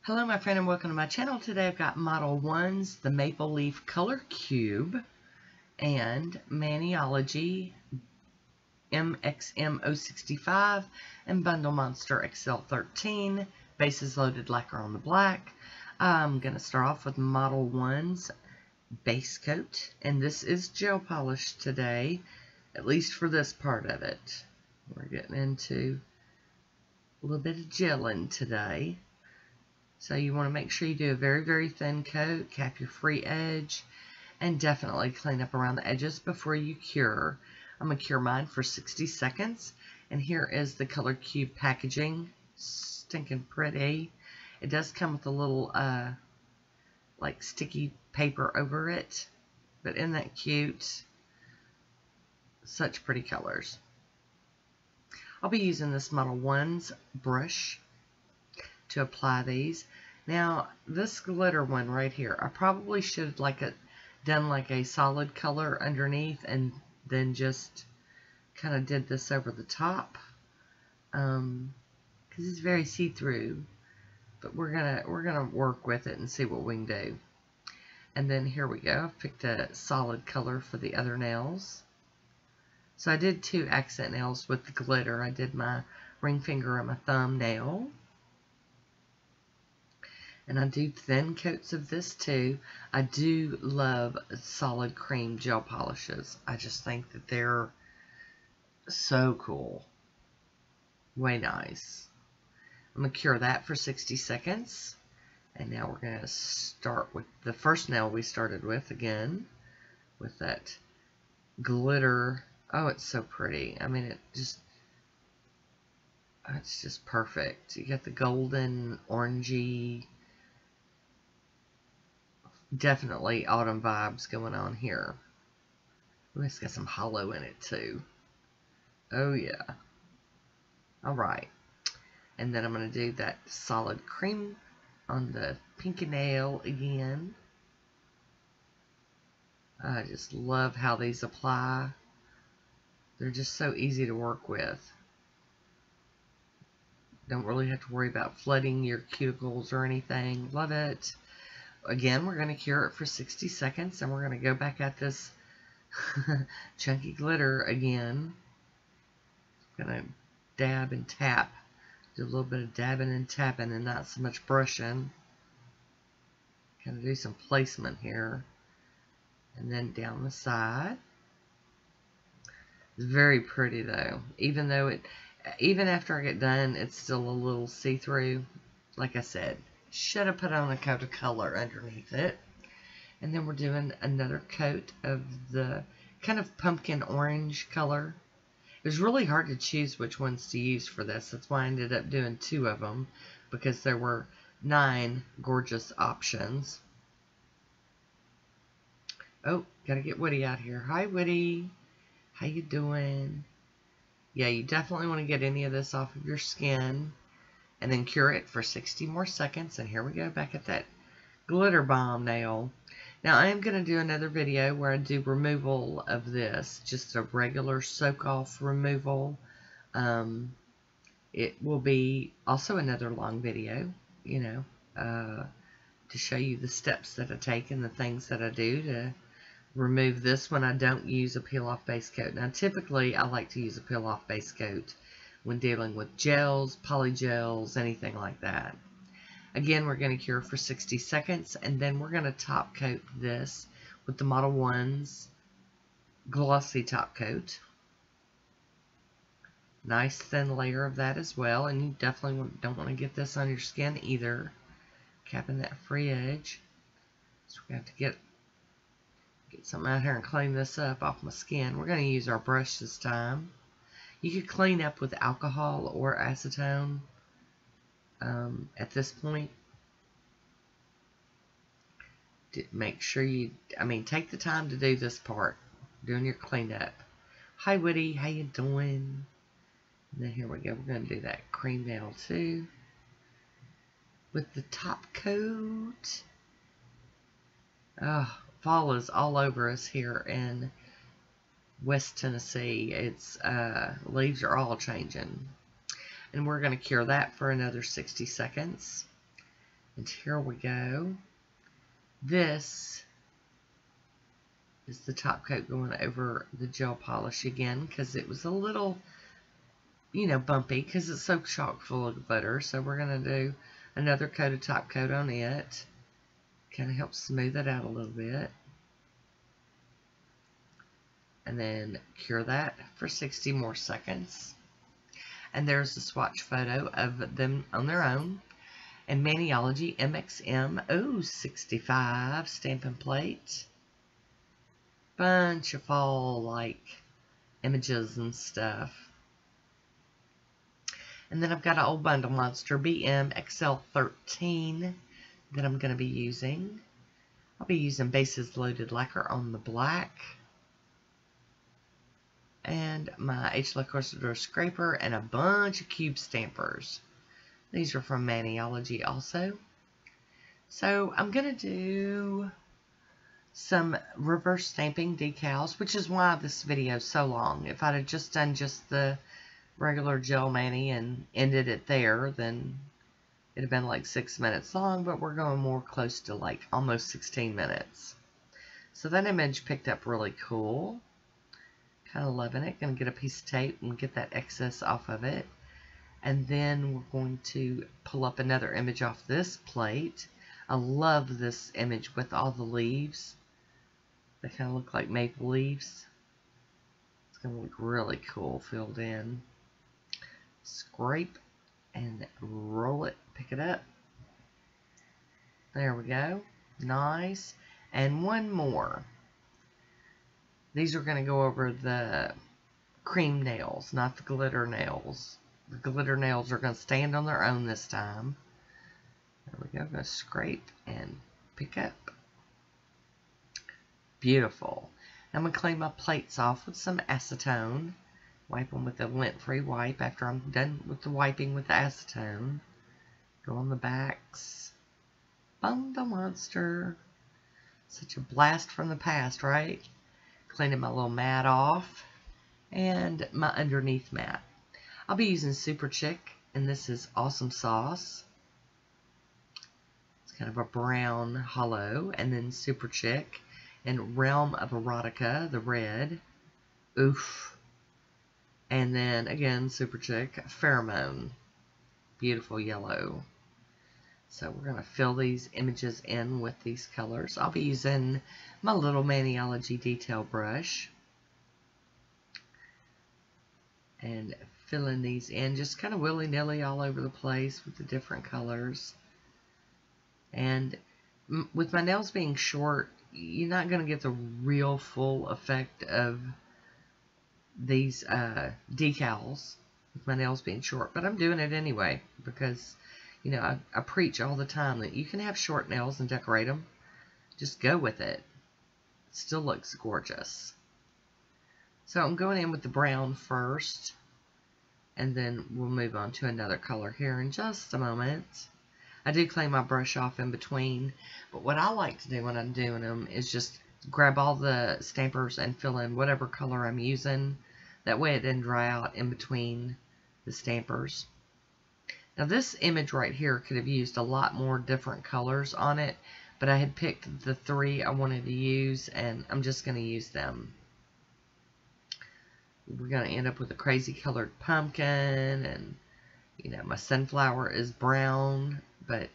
Hello my friend and welcome to my channel. Today I've got Model 1's the Maple Leaf Color Cube and Maniology MXM065 and Bundle Monster XL13. Bases loaded lacquer on the black. I'm going to start off with Model 1's base coat, and this is gel polish today, at least for this part of it. We're getting into a little bit of gelling today. So you want to make sure you do a very, very thin coat, cap your free edge, and definitely clean up around the edges before you cure. I'm going to cure mine for 60 seconds. And here is the Color Cube packaging. Stinking pretty. It does come with a little, like sticky paper over it. But isn't that cute? Such pretty colors. I'll be using this Model 1's brush to apply these. Now this glitter one right here, I probably should done like a solid color underneath and then just kind of did this over the top, because it's very see-through, but we're gonna work with it and see what we can do. And then here we go. I've picked a solid color for the other nails. So I did 2 accent nails with the glitter. I did my ring finger and my thumbnail. And I do thin coats of this too. I do love solid cream gel polishes. I just think that they're so cool. Way nice. I'm going to cure that for 60 seconds. And now we're going to start with the first nail we started with again. With that glitter. Oh, it's so pretty. I mean, it's just perfect. You got the golden, orangey, definitely autumn vibes going on here. Ooh, it's got some hollow in it too. Oh yeah. Alright. And then I'm going to do that solid cream on the pinky nail again. I just love how these apply. They're just so easy to work with. Don't really have to worry about flooding your cuticles or anything. Love it. Again, we're going to cure it for 60 seconds, and we're going to go back at this chunky glitter again. I'm going to dab and tap. Do a little bit of dabbing and tapping and not so much brushing. Kind of do some placement here. And then down the side. It's very pretty though. Even after I get done, it's still a little see-through. Like I said, should have put on a coat of color underneath it. And then we're doing another coat of the kind of pumpkin orange color. It was really hard to choose which ones to use for this. That's why I ended up doing 2 of them, because there were 9 gorgeous options. Oh, gotta get Woody out here. Hi, Woody. How you doing? Yeah, you definitely want to get any of this off of your skin. And then cure it for 60 more seconds. And here we go back at that glitter bomb nail. Now I am going to do another video where I do removal of this. Just a regular soak off removal. It will be also another long video, you know, to show you the steps that I take and the things that I do to remove this when I don't use a peel off base coat. Now typically I like to use a peel off base coat when dealing with gels, polygels, anything like that. Again, we're going to cure for 60 seconds, and then we're going to top coat this with the Model 1's glossy top coat. Nice thin layer of that as well, and you definitely don't want to get this on your skin either. Capping that free edge. So we're going to have to get something out here and clean this up off my skin. We're going to use our brush this time. You could clean up with alcohol or acetone at this point. Make sure take the time to do this part, doing your cleanup. Hi, Woody. How you doing? And then here we go. We're going to do that cream nail too with the top coat. Oh, fall is all over us here in West Tennessee. It's leaves are all changing, and we're going to cure that for another 60 seconds. And here we go. This is the top coat going over the gel polish again because it was a little, you know, bumpy because it's so chock full of glitter. So we're going to do another coat of top coat on it. Kind of helps smooth it out a little bit. And then cure that for 60 more seconds. And there's a swatch photo of them on their own. And Maniology MXM 065 stamping plate. Bunch of fall-like images and stuff. And then I've got an old Bundle Monster BM XL13 that I'm going to be using. I'll be using Bases Loaded Lacquer on the black. And my H. Le Corsair scraper and a bunch of cube stampers. These are from Maniology also. So I'm going to do some reverse stamping decals, which is why this video is so long. If I'd have just done just the regular gel mani and ended it there, then it'd have been like 6 minutes long, but we're going more close to like almost 16 minutes. So that image picked up really cool. Kind of loving it. Going to get a piece of tape and get that excess off of it. And then we're going to pull up another image off this plate. I love this image with all the leaves. They kind of look like maple leaves. It's going to look really cool filled in. Scrape and roll it. Pick it up. There we go. Nice. And one more. These are going to go over the cream nails, not the glitter nails. The glitter nails are going to stand on their own this time. There we go. I'm going to scrape and pick up. Beautiful. I'm going to clean my plates off with some acetone. Wipe them with a lint-free wipe after I'm done with the wiping with the acetone. Go on the backs. Bundle Monster. Such a blast from the past, right? Cleaning my little mat off. And my underneath mat. I'll be using Super Chick, and this is Awesome Sauce. It's kind of a brown hollow, and then Super Chick, and Realm of Erotica, the red. Oof. And then, again, Super Chick, Pheromone. Beautiful yellow. So we're going to fill these images in with these colors. I'll be using my little Maniology detail brush. And filling these in just kind of willy-nilly all over the place with the different colors. And with my nails being short, you're not going to get the real full effect of these decals with my nails being short. But I'm doing it anyway because, you know, I preach all the time that you can have short nails and decorate them. Just go with it. It still looks gorgeous. So I'm going in with the brown first. And then we'll move on to another color here in just a moment. I do clean my brush off in between. But what I like to do when I'm doing them is just grab all the stampers and fill in whatever color I'm using. That way it didn't dry out in between the stampers. Now this image right here could have used a lot more different colors on it. But I had picked the 3 I wanted to use, and I'm just going to use them. We're going to end up with a crazy colored pumpkin, and, you know, my sunflower is brown, but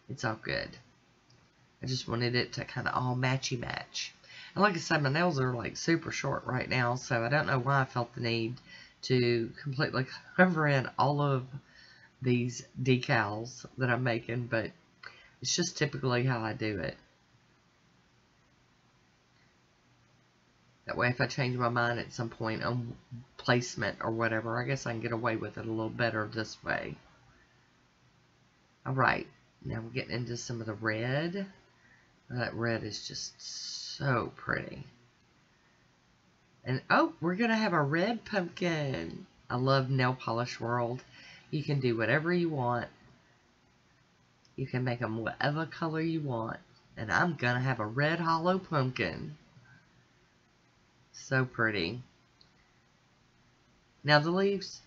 it's all good. I just wanted it to kind of all matchy-match. And like I said, my nails are, like, super short right now, so I don't know why I felt the need to completely cover in all of these decals that I'm making, but it's just typically how I do it. That way, if I change my mind at some point on placement or whatever, I guess I can get away with it a little better this way. Alright, now we're getting into some of the red. That red is just so pretty. And, oh, we're going to have a red pumpkin. I love Nail Polish World. You can do whatever you want. You can make them whatever color you want. And I'm going to have a red hollow pumpkin. So pretty. Now the leaves,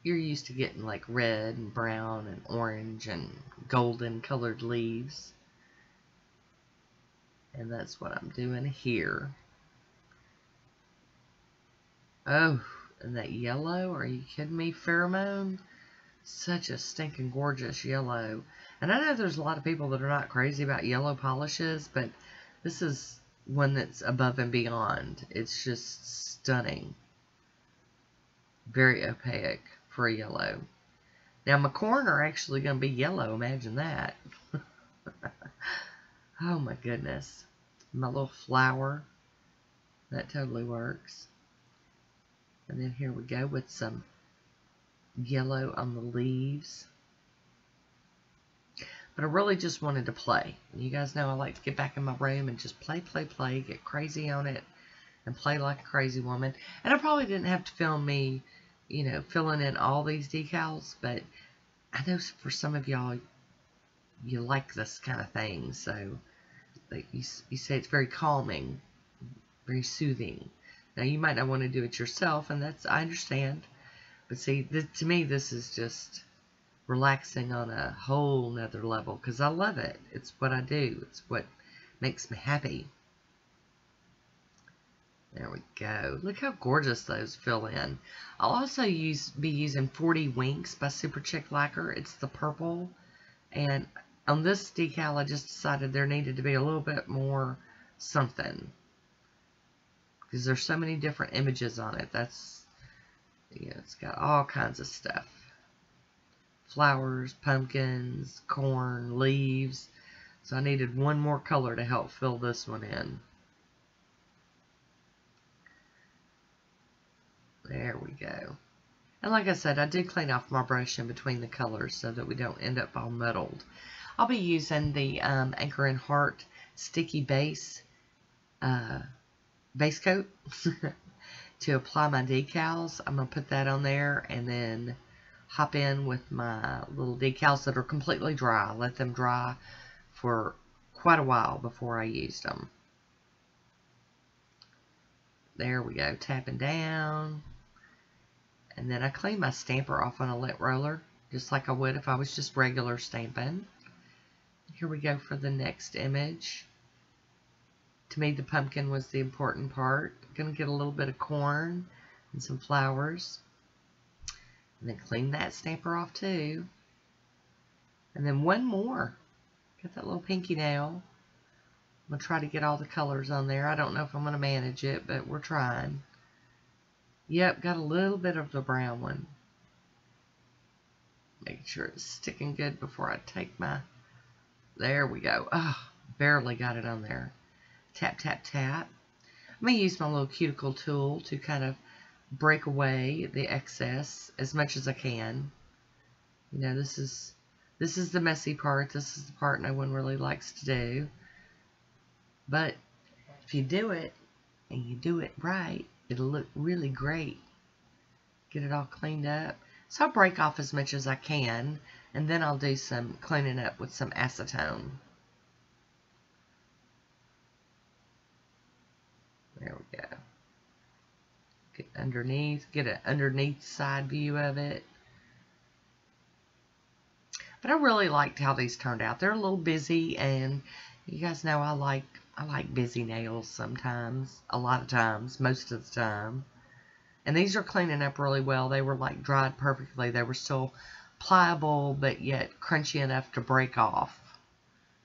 you're used to getting like red and brown and orange and golden colored leaves. And that's what I'm doing here. Oh, and that yellow, are you kidding me? Pheromone? Such a stinking gorgeous yellow. And I know there's a lot of people that are not crazy about yellow polishes, but this is one that's above and beyond. It's just stunning. Very opaque for a yellow. Now my corn are actually going to be yellow. Imagine that. Oh my goodness. My little flower. That totally works. And then here we go with some yellow on the leaves. But I really just wanted to play. You guys know I like to get back in my room and just play, get crazy on it, and play like a crazy woman. And I probably didn't have to film me, you know, filling in all these decals, but I know for some of y'all, you like this kind of thing. So you say it's very calming, very soothing. Now, you might not want to do it yourself, and I understand. But see, to me, this is just relaxing on a whole nother level, because I love it. It's what I do. It's what makes me happy. There we go. Look how gorgeous those fill in. I'll also be using 40 Winks by Super Chick Lacquer. It's the purple. And on this decal, I just decided there needed to be a little bit more something, because there's so many different images on it. It's got all kinds of stuff. Flowers, pumpkins, corn, leaves. So I needed one more color to help fill this one in. There we go. And like I said, I did clean off my brush in between the colors so that we don't end up all muddled. I'll be using the Anchor and Heart Sticky Base coat to apply my decals. I'm going to put that on there and then hop in with my little decals that are completely dry. Let them dry for quite a while before I used them. There we go, tapping down. And then I clean my stamper off on a lint roller, just like I would if I was just regular stamping. Here we go for the next image. To me, the pumpkin was the important part. Gonna get a little bit of corn and some flowers. And then clean that stamper off too. And then one more. Got that little pinky nail. I'm going to try to get all the colors on there. I don't know if I'm going to manage it, but we're trying. Yep, got a little bit of the brown one. Making sure it's sticking good before I take my... There we go. Oh, barely got it on there. Tap, tap, tap. I'm going to use my little cuticle tool to kind of break away the excess as much as I can. You know, this is the messy part. This is the part no one really likes to do. But if you do it, and you do it right, it'll look really great. Get it all cleaned up. So I'll break off as much as I can, and then I'll do some cleaning up with some acetone. There we go. Get underneath, get an underneath side view of it. But I really liked how these turned out. They're a little busy, and you guys know I like busy nails sometimes, a lot of times, most of the time. And these are cleaning up really well. They were like dried perfectly. They were still pliable, but yet crunchy enough to break off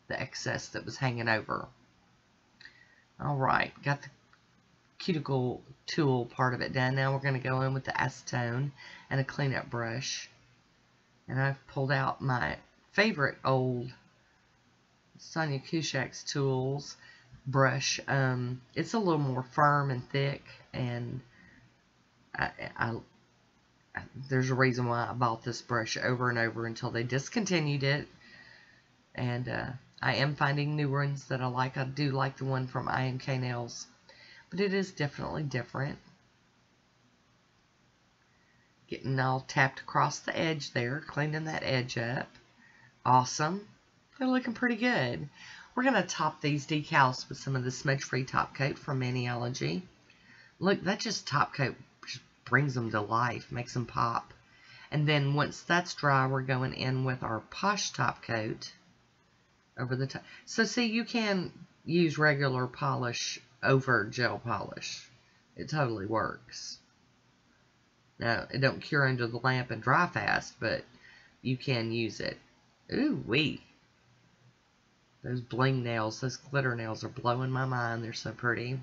the excess that was hanging over. Alright, got the cuticle tool part of it done. Now we're going to go in with the acetone and a cleanup brush. And I've pulled out my favorite old Sonia Kushak's tools brush. It's a little more firm and thick, and there's a reason why I bought this brush over and over until they discontinued it. And I am finding new ones that I like. I do like the one from IMK Nails, but it is definitely different. Getting all tapped across the edge there, cleaning that edge up. Awesome. They're looking pretty good. We're going to top these decals with some of the smudge-free top coat from Maniology. Look, that just top coat just brings them to life, makes them pop. And then once that's dry, we're going in with our Posh Top Coat over the top. So see, you can use regular polish over gel polish. It totally works. Now, it don't cure under the lamp and dry fast, but you can use it. Ooh wee. Those bling nails, those glitter nails are blowing my mind. They're so pretty.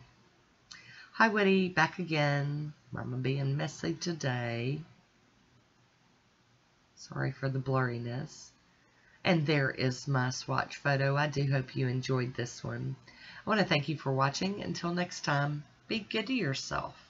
Hi, Woody. Back again. Mama being messy today. Sorry for the blurriness. And there is my swatch photo. I do hope you enjoyed this one. I want to thank you for watching. Until next time, be good to yourself.